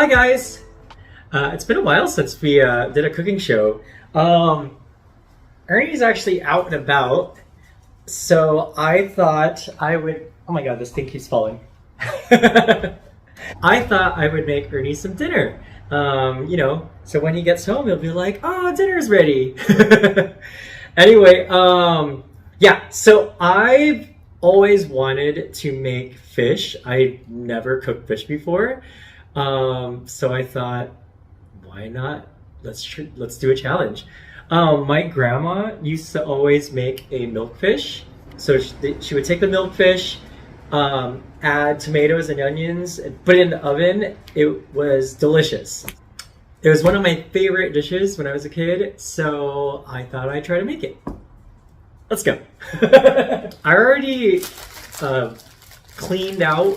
guys! It's been a while since we did a cooking show. Ernie's actually out and about, so I thought I would... Oh my god, this thing keeps falling. I thought I would make Ernie some dinner. You know, so when he gets home, he'll be like, oh, dinner's ready. Anyway, yeah, so I've always wanted to make fish. I never cooked fish before. So I thought, why not? Let's do a challenge. My grandma used to always make a milkfish. So she would take the milkfish, add tomatoes and onions, and put it in the oven. It was delicious. It was one of my favorite dishes when I was a kid, so I thought I'd try to make it. Let's go. I already cleaned out,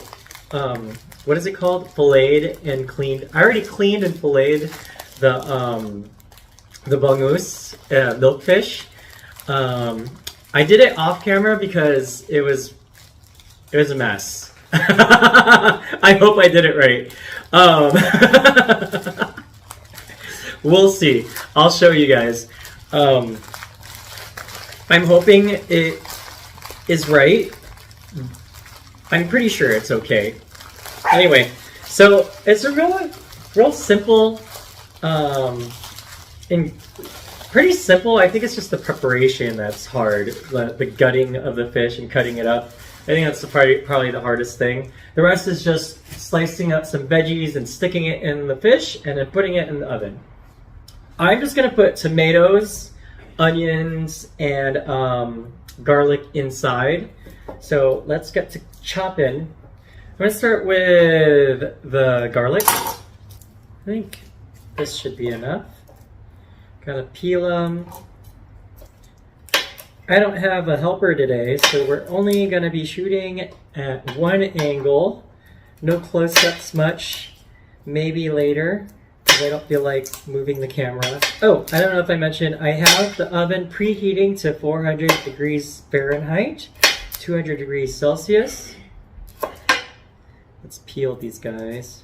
what is it called? Filleted and cleaned. I already cleaned and filleted the Bangus milkfish. I did it off camera because it was a mess. I hope I did it right. We'll see. I'll show you guys. I'm hoping it is right. I'm pretty sure it's okay. Anyway, so it's a real simple, and pretty simple. I think it's just the preparation that's hard. The gutting of the fish and cutting it up. I think that's probably the hardest thing. The rest is just slicing up some veggies and sticking it in the fish and then putting it in the oven. I'm just gonna put tomatoes, onions, and garlic inside. So let's get to chopping. I'm gonna start with the garlic. I think this should be enough. Gotta peel them. I don't have a helper today, so we're only gonna be shooting at one angle. No close-ups much. Maybe later, because I don't feel like moving the camera. Oh, I don't know if I mentioned, I have the oven preheating to 400 degrees Fahrenheit, 200 degrees Celsius. Let's peel these guys.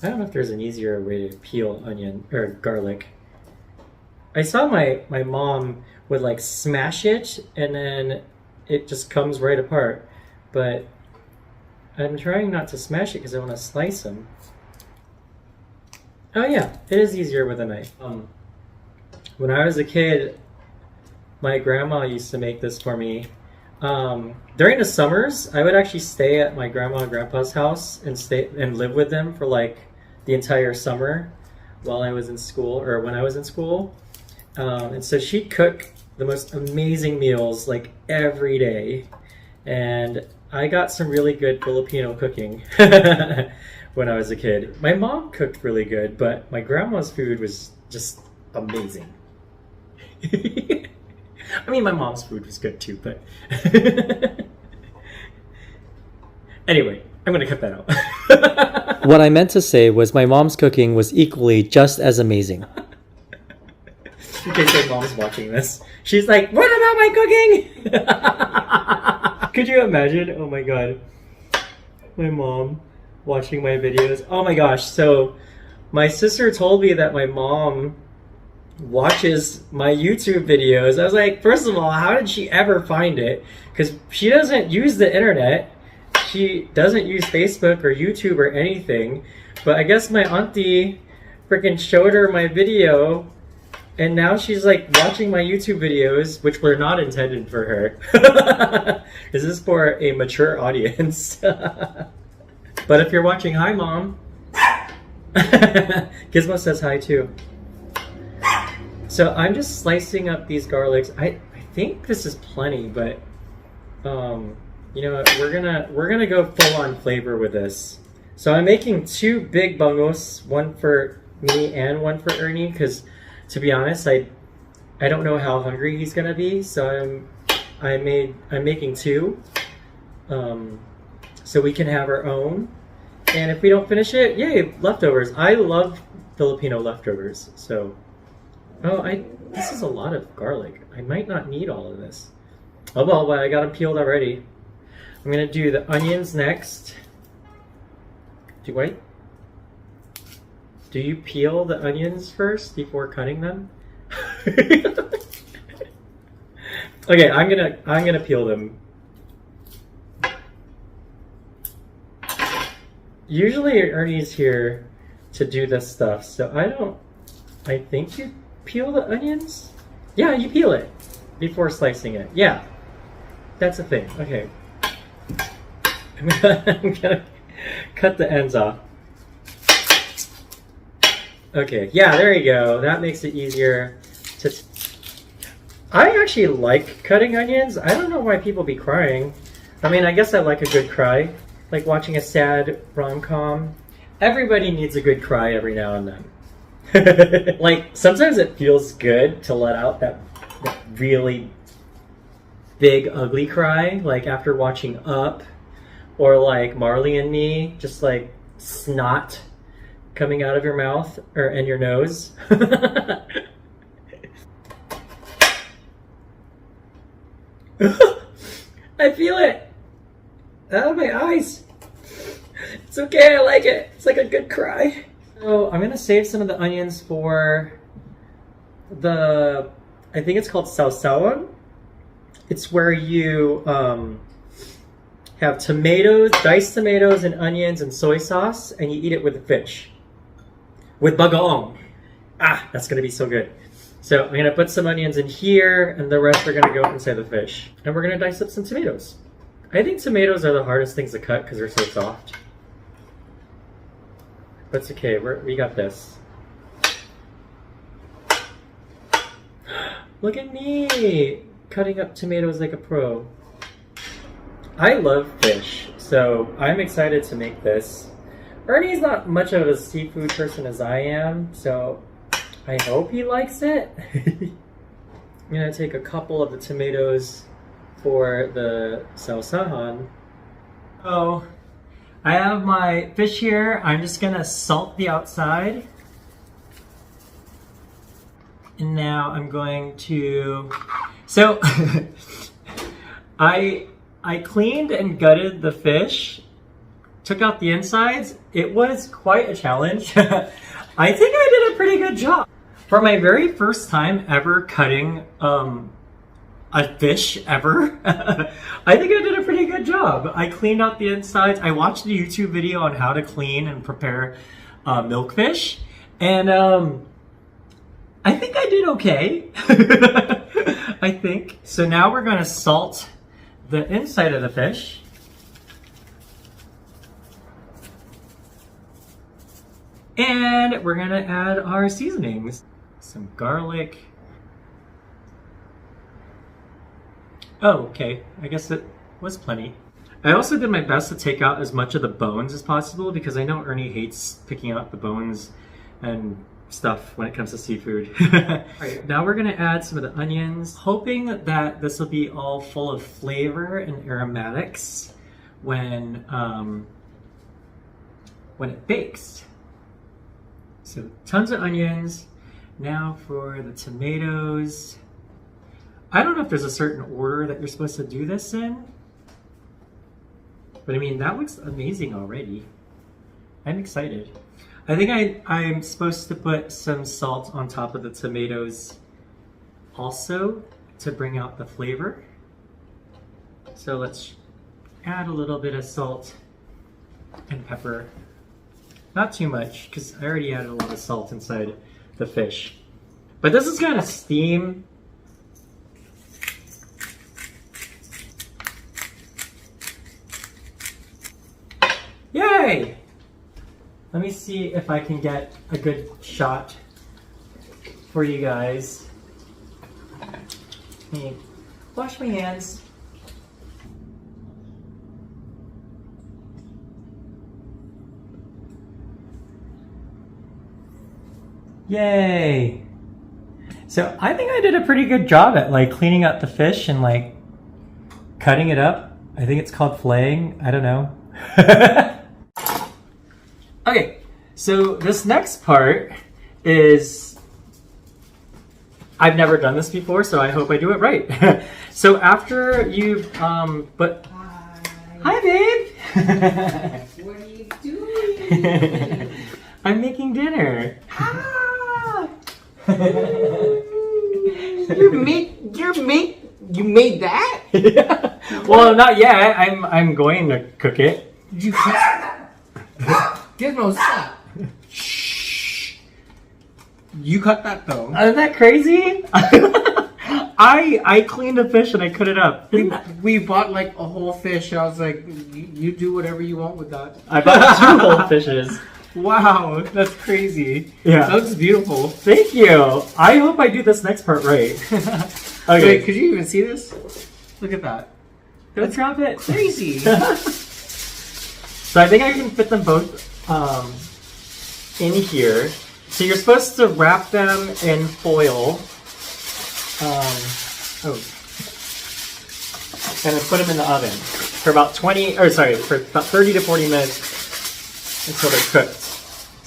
I don't know if there's an easier way to peel onion or garlic. I saw my mom would like smash it and then it just comes right apart. But I'm trying not to smash it because I want to slice them. Oh yeah, it is easier with a knife. When I was a kid, my grandma used to make this for me. During the summers, I would actually stay at my grandma and grandpa's house and live with them for like the entire summer while I was in school, or when I was in school. And so she'd cook the most amazing meals like every day. And I got some really good Filipino cooking when I was a kid. My mom cooked really good, but my grandma's food was just amazing. I mean, my mom's food was good too, but... Anyway, I'm gonna cut that out. What I meant to say was my mom's cooking was equally just as amazing. In case my mom's watching this, she's like, what about my cooking? Could you imagine? Oh my god. My mom watching my videos. Oh my gosh. So my sister told me that my mom watches my YouTube videos. I was like, first of all, how did she ever find it? Because she doesn't use the internet. She doesn't use Facebook or YouTube or anything. But I guess my auntie freaking showed her my video. And now she's like watching my YouTube videos, which were not intended for her. This is for a mature audience. But if you're watching, hi mom. Gizmo says hi too. So I'm just slicing up these garlics. I think this is plenty, but you know what? We're gonna go full on flavor with this. So I'm making two big bangus, one for me and one for Ernie, because to be honest, I don't know how hungry he's gonna be, so I'm making two, so we can have our own. And if we don't finish it, yay, leftovers. I love Filipino leftovers. So, this is a lot of garlic. I might not need all of this. Oh well, but I got them peeled already. I'm gonna do the onions next. Do I Do you peel the onions first before cutting them? Okay, I'm gonna peel them. Usually Ernie's here to do this stuff, so I think you peel the onions? Yeah, you peel it before slicing it. Yeah, that's a thing. Okay. I'm gonna cut the ends off. Okay, yeah, there you go. That makes it easier to... I actually like cutting onions. I don't know why people be crying. I mean, I guess I like a good cry. Like watching a sad rom-com. Everybody needs a good cry every now and then. Like, sometimes it feels good to let out that really big, ugly cry. Like after watching Up, or like Marley and Me, just like snot coming out of your mouth and your nose. I feel it out of my eyes. It's okay, I like it. It's like a good cry. So I'm gonna save some of the onions for I think it's called sausawan. It's where you have tomatoes, diced tomatoes and onions and soy sauce, and you eat it with the fish. With bagoong. Ah, that's gonna be so good. So I'm gonna put some onions in here, and the rest are gonna go inside the fish. And we're gonna dice up some tomatoes. I think tomatoes are the hardest things to cut because they're so soft. But it's okay, we got this. Look at me, cutting up tomatoes like a pro. I love fish, so I'm excited to make this. Ernie's not much of a seafood person as I am, so I hope he likes it. I'm gonna take a couple of the tomatoes for the sausahan. Oh, I have my fish here. I'm just gonna salt the outside. And now I'm going to, so I cleaned and gutted the fish, took out the insides. It was quite a challenge. I think I did a pretty good job. For my very first time ever cutting a fish ever, I think I did a pretty good job. I cleaned out the insides. I watched a YouTube video on how to clean and prepare milkfish, and I think I did okay. I think. So now we're gonna salt the inside of the fish. And we're gonna add our seasonings. Some garlic. Oh, okay. I guess it was plenty. I also did my best to take out as much of the bones as possible because I know Ernie hates picking out the bones and stuff when it comes to seafood. Alright, now we're gonna add some of the onions, hoping that this will be all full of flavor and aromatics when it bakes. So tons of onions. Now for the tomatoes. I don't know if there's a certain order that you're supposed to do this in, but I mean, that looks amazing already. I'm excited. I think I'm supposed to put some salt on top of the tomatoes also to bring out the flavor. So let's add a little bit of salt and pepper. Not too much, because I already added a lot of salt inside the fish. But this is gonna steam. Yay! Let me see if I can get a good shot for you guys. Let me wash my hands. Yay! So I think I did a pretty good job at like cleaning up the fish and like cutting it up. I think it's called filleting. I don't know. Okay, so this next part is, I've never done this before, so I hope I do it right. So after you've, Hi babe! What are you doing? I'm making dinner. Ah! You made that? Yeah. Well, not yet. I'm going to cook it. Did you cut? Gizmo, stop. Shh. You cut that though. Isn't that crazy? I cleaned a fish and I cut it up. We bought like a whole fish. I was like, you do whatever you want with that. I bought 2 whole fishes. Wow, that's crazy. Yeah. That looks beautiful. Thank you. I hope I do this next part right. Okay. Wait, could you even see this? Look at that. Let's drop it. Crazy. So I think I can fit them both in here. So you're supposed to wrap them in foil. And then put them in the oven for about for about 30 to 40 minutes until they're cooked.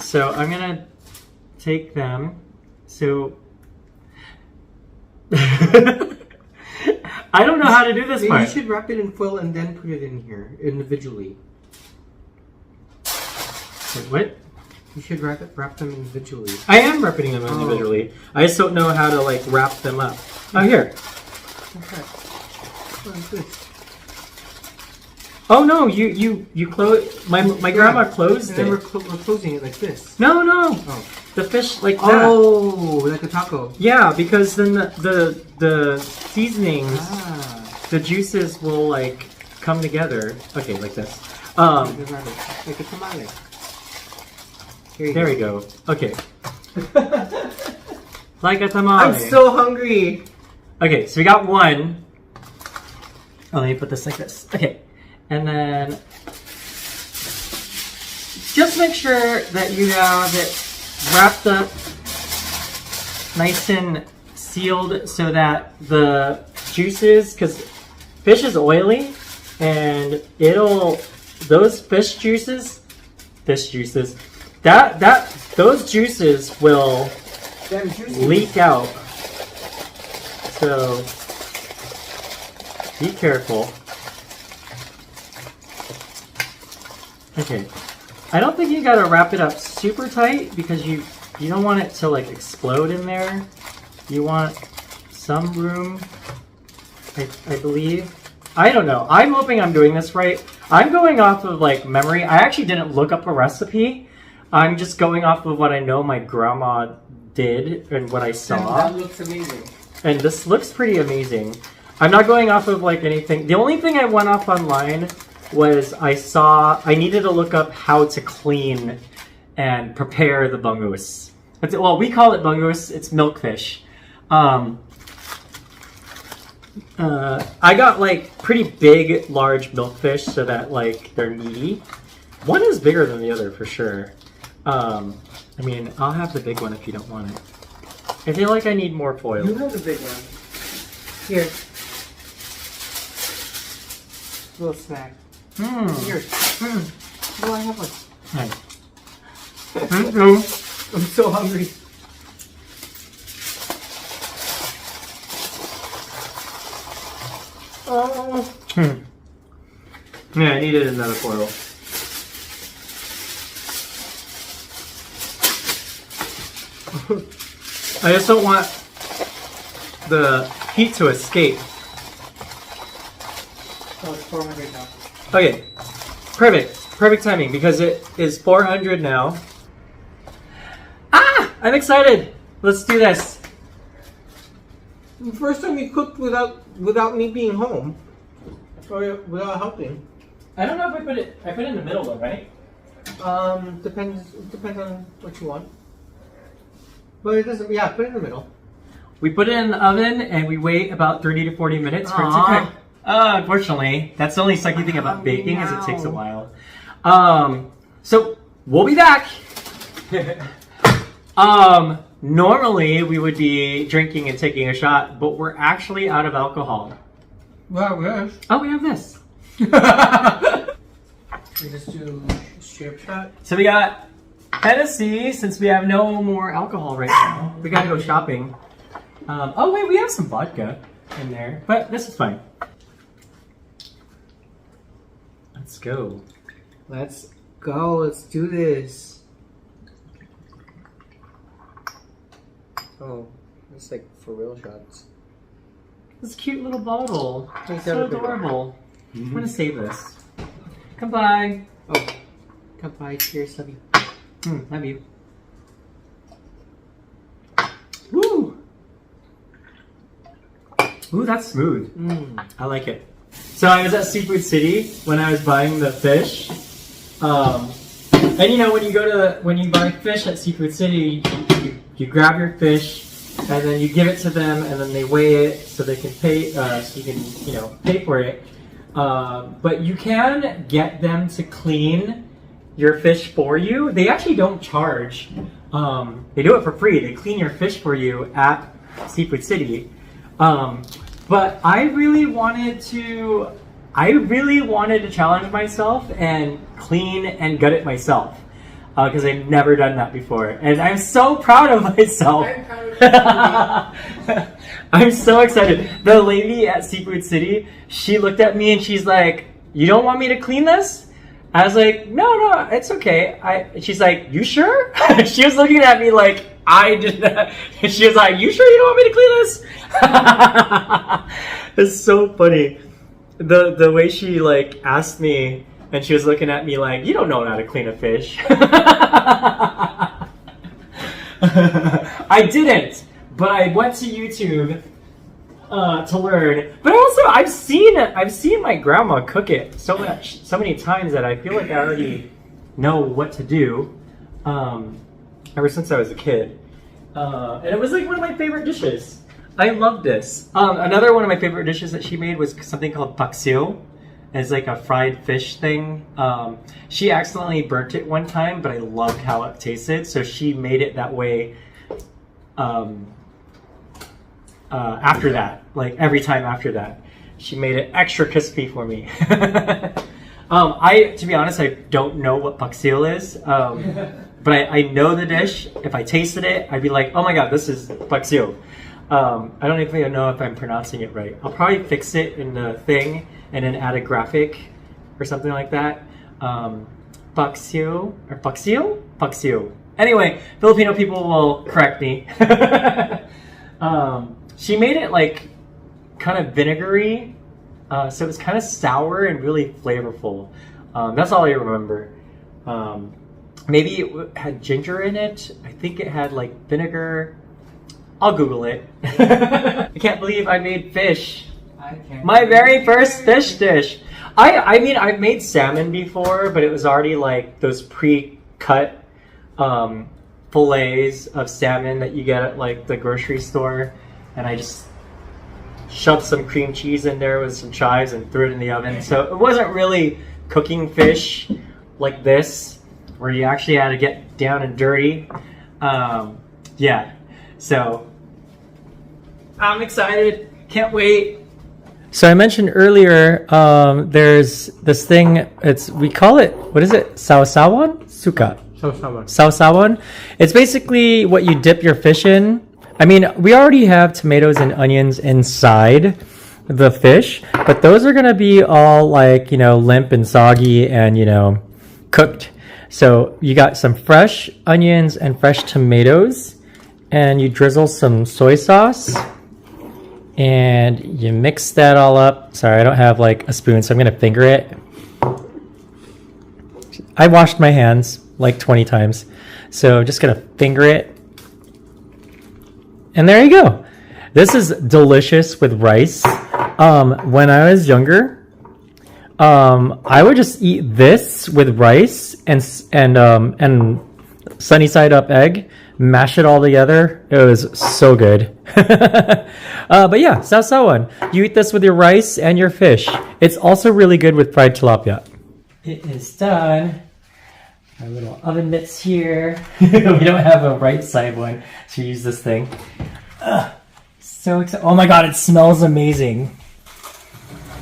So I'm gonna take them. So I don't know how to do this Maybe part. you should wrap it in foil and then put it in here individually. Wait, what? You should wrap them individually. I am wrapping them individually. I just don't know how to like wrap them up. Oh, here. Okay. What is this? Oh no, you close. My grandma closed And then we're it. closing it like this. No, Oh. the fish like that. Oh, like a taco. Yeah, because then the seasonings, Ah. the juices will like come together. Okay, like this. Like a tamale. There we go. Okay. Like a tamale. I'm so hungry. Okay, so we got one. Oh, let me put this like this. Okay. And then just make sure that you have it wrapped up nice and sealed so that the juices, because fish is oily and those juices will Damn juicy. leak out. So be careful. Okay. I don't think you gotta wrap it up super tight because you don't want it to like explode in there. You want some room, I believe. I don't know. I'm hoping I'm doing this right. I'm going off of like memory. I actually didn't look up a recipe. I'm just going off of what I know my grandma did and what I saw. That looks amazing. And this looks pretty amazing. I'm not going off of like anything. The only thing I went off online was I needed to look up how to clean and prepare the bangus. Well, we call it bangus. It's milkfish. I got like pretty big, large milkfish so that like they're meaty. One is bigger than the other for sure. I mean, I'll have the big one if you don't want it. I feel like I need more foil. You have the big one. Here. Little snack. Here. Oh, I have one. Nice. Thank you. I'm so hungry. Oh. Yeah, I needed another foil. I just don't want the heat to escape. Oh, it's 400 now. Okay, perfect timing because it is 400 now. Ah, I'm excited. Let's do this. The first time you cooked without me being home, or without helping. I don't know if I put it in the middle though, right? Depends on what you want. But it doesn't. Yeah, put it in the middle. We put it in the oven and we wait about 30 to 40 minutes for it to cook. Unfortunately, that's the only sucky thing about baking is it takes a while. So we'll be back. Normally we would be drinking and taking a shot, but we're actually out of alcohol. Well, yes. Oh, we have this. We just do straight shot. So we got Hennessy, since we have no more alcohol right now. We gotta go shopping. Oh wait, we have some vodka in there, but this is fine. Let's go. Let's go. Let's do this. Oh, it's like for real shots. This cute little bottle. Take So that a bit. adorable. I'm gonna save this. Come by. Oh, come by. Cheers, love you. Love you. Woo! Ooh, that's smooth. I like it. So I was at Seafood City when I was buying the fish. And you know, when you buy fish at Seafood City, you grab your fish and then you give it to them, and then they weigh it so they can pay. So you can pay for it. But you can get them to clean your fish for you. They actually don't charge. They do it for free. They clean your fish for you at Seafood City. But I really wanted to challenge myself and clean and gut it myself, because I've never done that before, and I'm so proud of myself. I'm proud of you. I'm so excited. The lady at Seafood City, she looked at me and she's like, "You don't want me to clean this?" I was like, no, it's okay. She's like, "You sure?" She was looking at me like I did not. She was like, "You sure you don't want me to clean this?" It's so funny. The way she like asked me, and she was looking at me like, "You don't know how to clean a fish." I didn't, but I went to YouTube to learn. But also, I've seen my grandma cook it so many times that I feel like I already know what to do. Ever since I was a kid, and it was like one of my favorite dishes. I love this. Another one of my favorite dishes that she made was something called paksiw. It's like a fried fish thing. She accidentally burnt it one time, but I loved how it tasted, so she made it that way after that. Like every time after that, she made it extra crispy for me. To be honest, I don't know what paksiw is, but I know the dish. If I tasted it, I'd be like, "Oh my god, this is paksiw." I don't even know if I'm pronouncing it right. I'll probably fix it in the thing and then add a graphic or something like that. Paksiw or paksiw? Paksiw. Anyway, Filipino people will correct me. She made it like kind of vinegary, so it was kind of sour and really flavorful. That's all I remember. Maybe it had ginger in it. I think it had like vinegar. I'll Google it. I can't believe I made fish. My very first fish dish. I mean, I've made salmon before, but it was already like those pre-cut fillets of salmon that you get at like the grocery store. And I just shoved some cream cheese in there with some chives and threw it in the oven. So it wasn't really cooking fish like this, where you actually had to get down and dirty. Yeah. So I'm excited. Can't wait. So I mentioned earlier, there's this thing. We call it, what is it? Sausawan? Suka. Sausawan. It's basically what you dip your fish in. I mean, we already have tomatoes and onions inside the fish, but those are gonna be all like, limp and soggy and, cooked. So you got some fresh onions and fresh tomatoes, and you drizzle some soy sauce, and you mix that all up. Sorry, I don't have like a spoon, so I'm gonna finger it. I washed my hands like 20 times, so I'm just gonna finger it. And there you go. This is delicious with rice. When I was younger, I would just eat this with rice and sunny side up egg, mash it all together. It was so good. But yeah, sausawan. You eat this with your rice and your fish. It's also really good with fried tilapia. It is done. Our little oven mitts here. We don't have a right side one to use this thing. So excited. Oh my god, it smells amazing.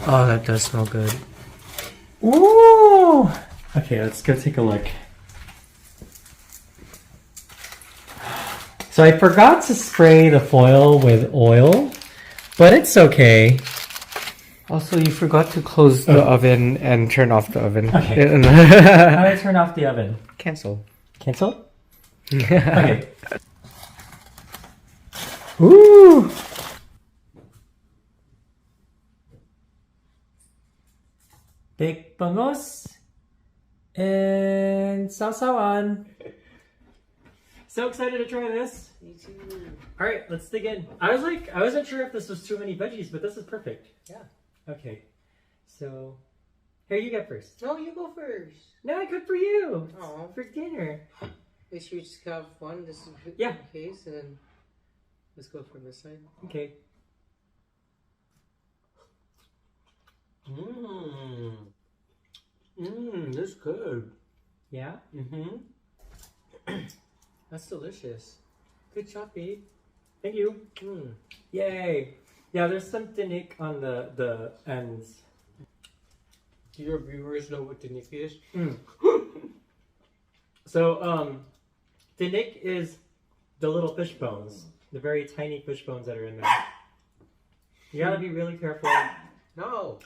Oh, that does smell good. Ooh! Okay, let's go take a look. So I forgot to spray the foil with oil, but it's okay. Also, you forgot to close the oven and turn off the oven. Okay. How do I turn off the oven? Cancel. Cancel? Okay. Woo! Baked bangus and sausawan. So excited to try this. Me too. All right, let's dig in. I wasn't sure if this was too many veggies, but this is perfect. Yeah. Okay, so here you go first. No, you go first. No, good for you. Oh. For dinner. Make sure you just have one. This is Yeah. the case, and then let's go from this side. Okay. That's good. Yeah. That's delicious. Good job, babe. Thank you. Yay. Yeah, there's some tinik on the ends. Do your viewers know what the nick is? So, tinik is the little fish bones, the very tiny fish bones that are in there. You gotta be really careful No.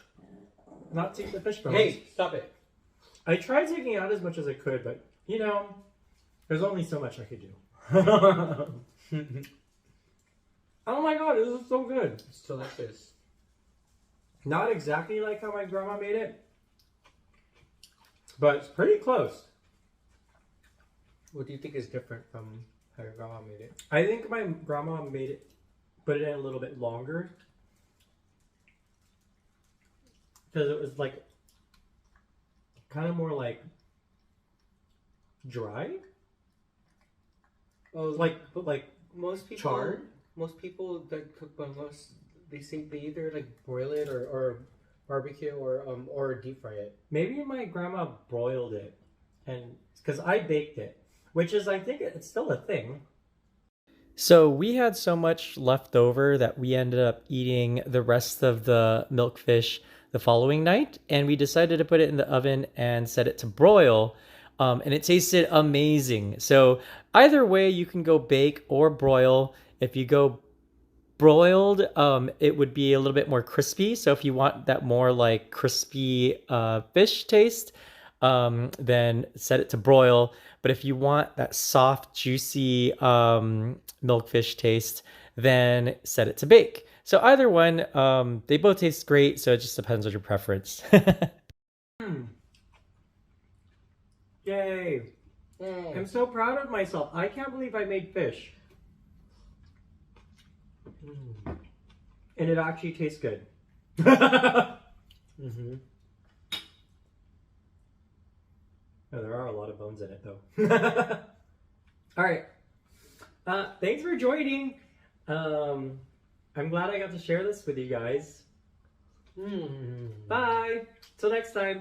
not to eat the fish bones. Hey, stop it. I tried taking out as much as I could, but you know, there's only so much I could do. Oh my god, this is so good. It's delicious. Not exactly like how my grandma made it, but it's pretty close. What do you think is different from how your grandma made it? I think my grandma put it in a little bit longer. Because it was like, kind of more like dry. Oh, Like most people. charred? Most people that cook bangus, they either like broil it or barbecue or deep fry it. Maybe my grandma broiled it, and because I baked it, which is I think it's still a thing. So we had so much left over that we ended up eating the rest of the milkfish the following night, and we decided to put it in the oven and set it to broil. And it tasted amazing. So either way, you can go bake or broil. If you go broiled, it would be a little bit more crispy. So if you want that more like crispy fish taste, then set it to broil. But if you want that soft, juicy milkfish taste, then set it to bake. So either one, they both taste great. So it just depends on your preference. Yay! I'm so proud of myself. I can't believe I made fish. And it actually tastes good. Oh, there are a lot of bones in it though. All right. Thanks for joining. I'm glad I got to share this with you guys. Bye. Till next time.